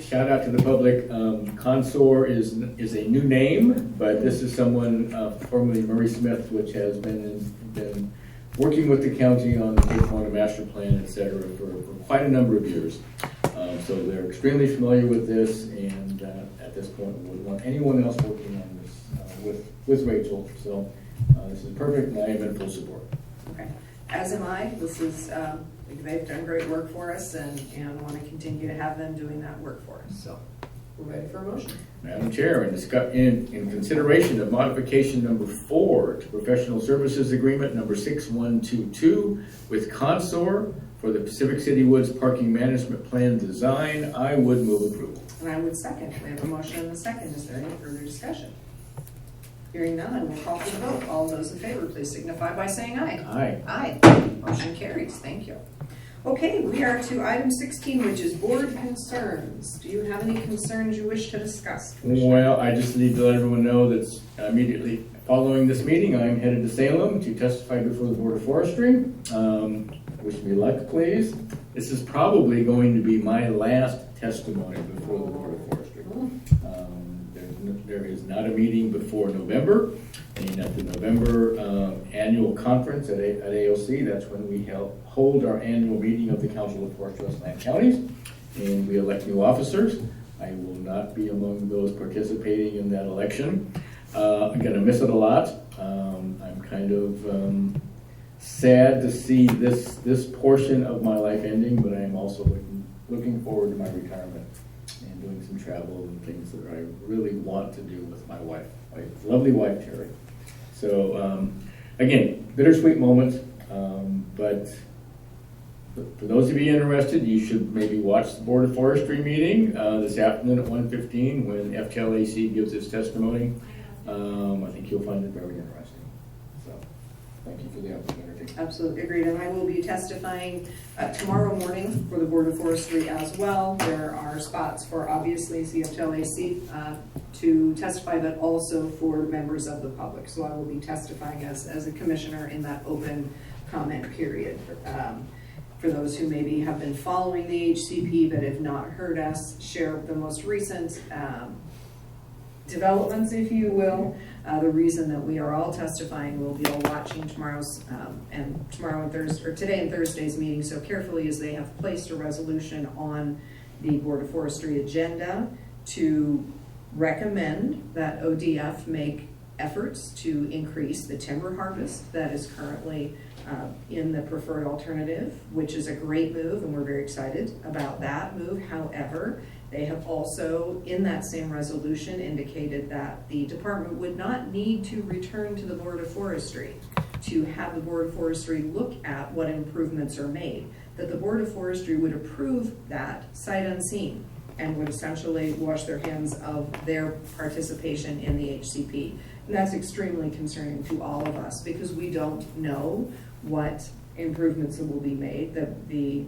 shout out to the public. Consor is a new name, but this is someone, formerly Murray Smith, which has been working with the county on the Cape Kiwanis master plan, et cetera, for quite a number of years. So they're extremely familiar with this, and at this point would want anyone else working on this with Rachel. So this is perfect, and I am in full support. Okay. As am I. This is, they've done great work for us, and I want to continue to have them doing that work for us. So we're ready for a motion. Madam Chair, in consideration of modification number 4 to professional services agreement number 6122 with Consor for the Pacific City Woods Parking Management Plan Design, I would move approval. And I would second. We have a motion and a second. Is there any further discussion? Hearing none, we'll call for the vote. All those in favor, please signify by saying aye. Aye. Aye. Motion carries. Thank you. Okay, we are to item 16, which is board concerns. Do you have any concerns you wish to discuss, Commissioner? Well, I just need to let everyone know that immediately following this meeting, I am headed to Salem to testify before the Board of Forestry. Wish me luck, please. This is probably going to be my last testimony before the Board of Forestry. There is not a meeting before November, and at the November annual conference at AOC, that's when we hold our annual meeting of the Council of Forest Westland Counties, and we elect new officers. I will not be among those participating in that election. I'm going to miss it a lot. I'm kind of sad to see this portion of my life ending, but I am also looking forward to my retirement and doing some travel and things that I really want to do with my wife, my lovely wife, Terry. So, again, bittersweet moment, but for those of you interested, you should maybe watch the Board of Forestry meeting this afternoon at 1:15 when FTLAC gives its testimony. I think you'll find it very interesting. So, thank you for the opportunity. Absolutely agreed, and I will be testifying tomorrow morning for the Board of Forestry as well. There are spots for obviously CFTLAC to testify, but also for members of the public. So I will be testifying as a commissioner in that open comment period. For those who maybe have been following the HCP but have not heard us share the most recent developments, if you will. The reason that we are all testifying, we'll be all watching today and Thursday's meeting so carefully, as they have placed a resolution on the Board of Forestry agenda to recommend that ODF make efforts to increase the timber harvest that is currently in the preferred alternative, which is a great move, and we're very excited about that move. However, they have also, in that same resolution, indicated that the department would not need to return to the Board of Forestry to have the Board of Forestry look at what improvements are made, that the Board of Forestry would approve that sight unseen and would essentially wash their hands of their participation in the HCP. And that's extremely concerning to all of us because we don't know what improvements that will be made. The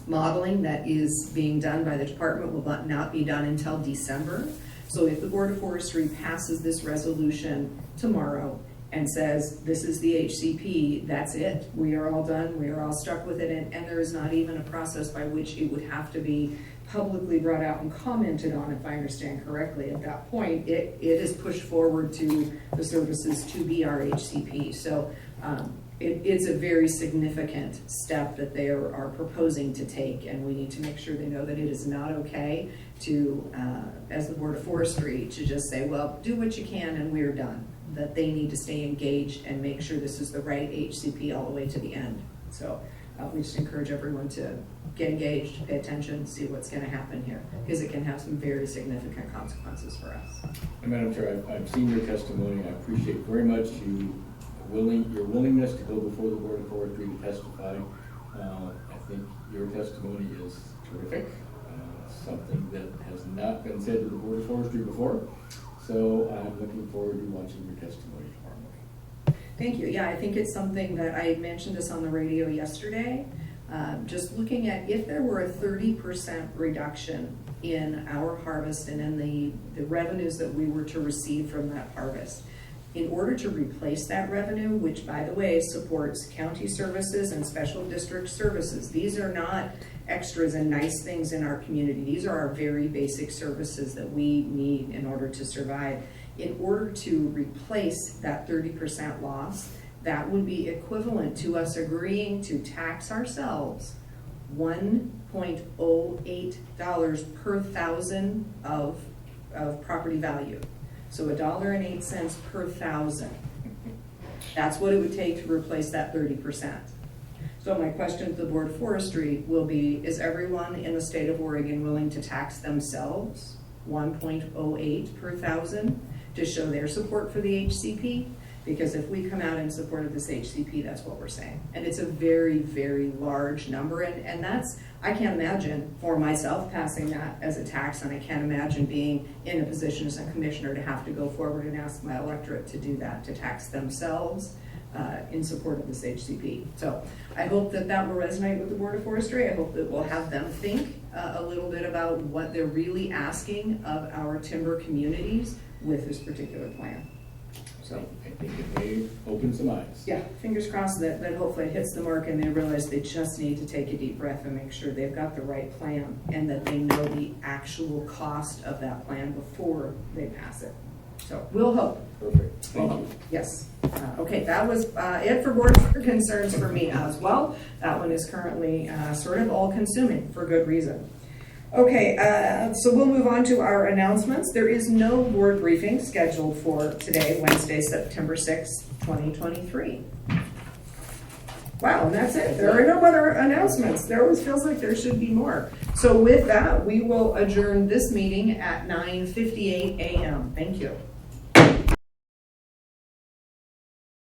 modeling that is being done by the department will not be done until December. So if the Board of Forestry passes this resolution tomorrow and says, this is the HCP, that's it. We are all done, we are all stuck with it, and there is not even a process by which it would have to be publicly brought out and commented on, if I understand correctly. At that point, it is pushed forward to the services to be our HCP. So it's a very significant step that they are proposing to take, and we need to make sure they know that it is not okay to, as the Board of Forestry, to just say, well, do what you can and we're done. That they need to stay engaged and make sure this is the right HCP all the way to the end. So we just encourage everyone to get engaged, pay attention, see what's going to happen here, because it can have some very significant consequences for us. And Madam Chair, I've seen your testimony. I appreciate very much your willingness to go before the Board of Forestry to testify. I think your testimony is terrific, something that has not been said to the Board of Forestry before. So I'm looking forward to watching your testimony tomorrow morning. Thank you. Yeah, I think it's something that I mentioned this on the radio yesterday. Just looking at if there were a 30% reduction in our harvest and in the revenues that we were to receive from that harvest, in order to replace that revenue, which by the way supports county services and special district services, these are not extras and nice things in our community. These are our very basic services that we need in order to survive. In order to replace that 30% loss, that would be equivalent to us agreeing to tax ourselves $1.08 per thousand of property value. So $1.08 per thousand. That's what it would take to replace that 30%. So my question to the Board of Forestry will be, is everyone in the state of Oregon willing to tax themselves 1.08 per thousand to show their support for the HCP? Because if we come out in support of this HCP, that's what we're saying. And it's a very, very large number. And that's, I can't imagine for myself passing that as a tax, and I can't imagine being in a position as a commissioner to have to go forward and ask my electorate to do that, to tax themselves in support of this HCP. So I hope that that will resonate with the Board of Forestry. I hope that we'll have them think a little bit about what they're really asking of our timber communities with this particular plan. So I think it may open some eyes. yeah, fingers crossed that hopefully it hits the mark and they realize they just need to take a deep breath and make sure they've got the right plan and that they know the actual cost of that plan before they pass it. So we'll hope. Perfect. Thank you. Yes. Okay, that was it for board concerns for me as well. That one is currently sort of all-consuming for good reason. Okay, so we'll move on to our announcements. There is no board briefing scheduled for today, Wednesday, September 6th, 2023. Wow, and that's it. There are no other announcements. There always feels like there should be more. So with that, we will adjourn this meeting at 9:58 a.m. Thank you.